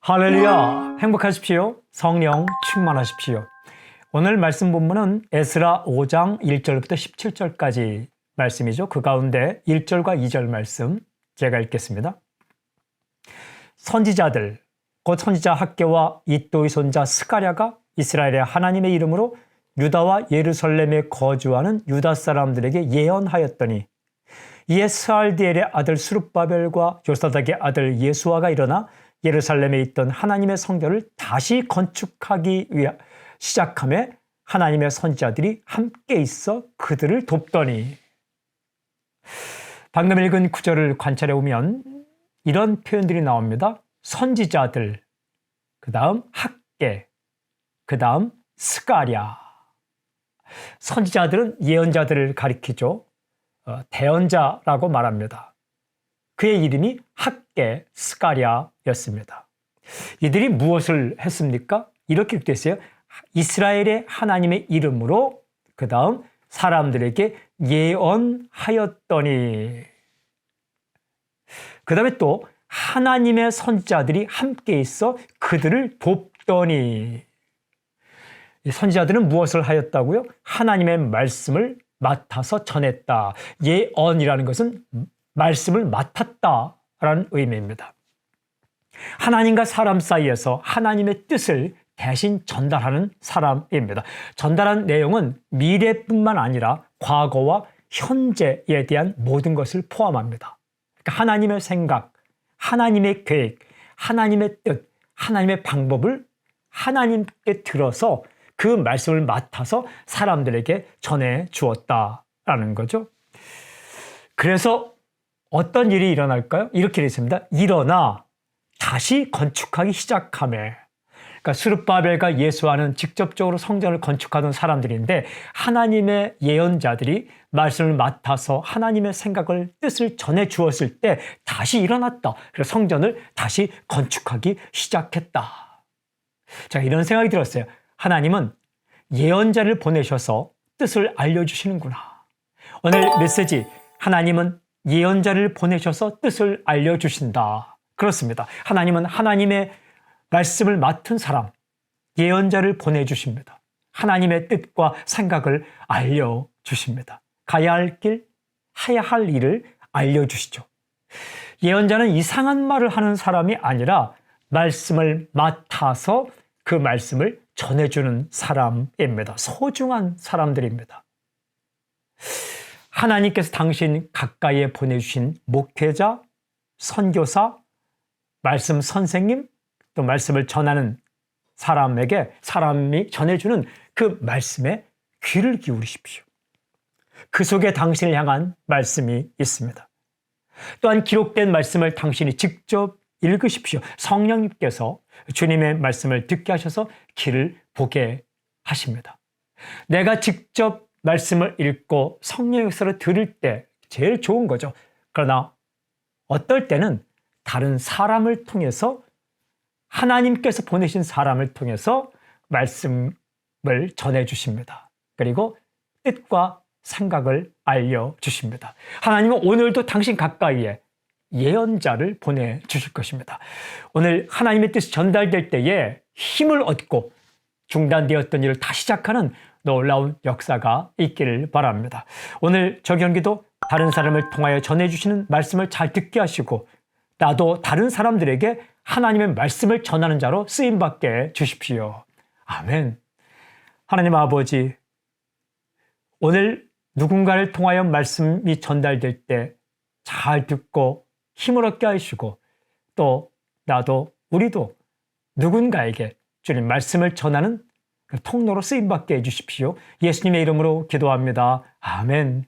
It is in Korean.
할렐루야! 행복하십시오. 성령 충만하십시오. 오늘 말씀 본문은 에스라 5장 1절부터 17절까지 말씀이죠. 그 가운데 1절과 2절 말씀 제가 읽겠습니다. 선지자들, 곧 선지자 학개와 이또의 손자 스가랴가 이스라엘의 하나님의 이름으로 유다와 예루살렘에 거주하는 유다 사람들에게 예언하였더니 이에 스알디엘의 아들 스룹바벨과 요사닥의 아들 예수아가 일어나 예루살렘에 있던 하나님의 성전을 다시 건축하기 위해 시작함에 하나님의 선지자들이 함께 있어 그들을 돕더니. 방금 읽은 구절을 관찰해 보면 이런 표현들이 나옵니다. 선지자들, 그 다음 학개, 그 다음 스가랴. 선지자들은 예언자들을 가리키죠. 대언자라고 말합니다. 그의 이름이 학개 스가랴였습니다. 이들이 무엇을 했습니까? 이렇게 됐어요. 이스라엘의 하나님의 이름으로 그 다음 사람들에게 예언하였더니, 그 다음에 또 하나님의 선지자들이 함께 있어 그들을 돕더니. 이 선지자들은 무엇을 하였다고요? 하나님의 말씀을 맡아서 전했다. 예언이라는 것은 말씀을 맡았다라는 의미입니다. 하나님과 사람 사이에서 하나님의 뜻을 대신 전달하는 사람입니다. 전달한 내용은 미래뿐만 아니라 과거와 현재에 대한 모든 것을 포함합니다. 그러니까 하나님의 생각, 하나님의 계획, 하나님의 뜻, 하나님의 방법을 하나님께 들어서 그 말씀을 맡아서 사람들에게 전해 주었다라는 거죠. 그래서 어떤 일이 일어날까요? 이렇게 되어 있습니다. 일어나 다시 건축하기 시작하며. 그러니까 스룹바벨과 예수아는 직접적으로 성전을 건축하던 사람들인데 하나님의 예언자들이 말씀을 맡아서 하나님의 생각을, 뜻을 전해 주었을 때 다시 일어났다. 그래서 성전을 다시 건축하기 시작했다. 제가 이런 생각이 들었어요. 하나님은 예언자를 보내셔서 뜻을 알려주시는구나. 오늘 메시지, 하나님은 예언자를 보내셔서 뜻을 알려주신다. 그렇습니다. 하나님은 하나님의 말씀을 맡은 사람, 예언자를 보내주십니다. 하나님의 뜻과 생각을 알려주십니다. 가야 할 길, 해야 할 일을 알려주시죠. 예언자는 이상한 말을 하는 사람이 아니라 말씀을 맡아서 그 말씀을 전해주는 사람입니다. 소중한 사람들입니다. 하나님께서 당신 가까이에 보내주신 목회자, 선교사, 말씀 선생님, 또 말씀을 전하는 사람에게 사람이 전해주는 그 말씀에 귀를 기울이십시오. 그 속에 당신을 향한 말씀이 있습니다. 또한 기록된 말씀을 당신이 직접 읽으십시오. 성령님께서 주님의 말씀을 듣게 하셔서 길을 보게 하십니다. 내가 직접 말씀을 읽고 성령의 역사를 들을 때 제일 좋은 거죠. 그러나 어떨 때는 다른 사람을 통해서, 하나님께서 보내신 사람을 통해서 말씀을 전해주십니다. 그리고 뜻과 생각을 알려주십니다. 하나님은 오늘도 당신 가까이에 예언자를 보내주실 것입니다. 오늘 하나님의 뜻이 전달될 때에 힘을 얻고 중단되었던 일을 다시 시작하는 놀라운 역사가 있기를 바랍니다. 오늘 저경기도 다른 사람을 통하여 전해주시는 말씀을 잘 듣게 하시고 나도 다른 사람들에게 하나님의 말씀을 전하는 자로 쓰임받게 주십시오. 아멘. 하나님 아버지, 오늘 누군가를 통하여 말씀이 전달될 때 잘 듣고 힘을 얻게 하시고 또 나도, 우리도 누군가에게 주님 말씀을 전하는 그 통로로 쓰임받게 해주십시오. 예수님의 이름으로 기도합니다. 아멘.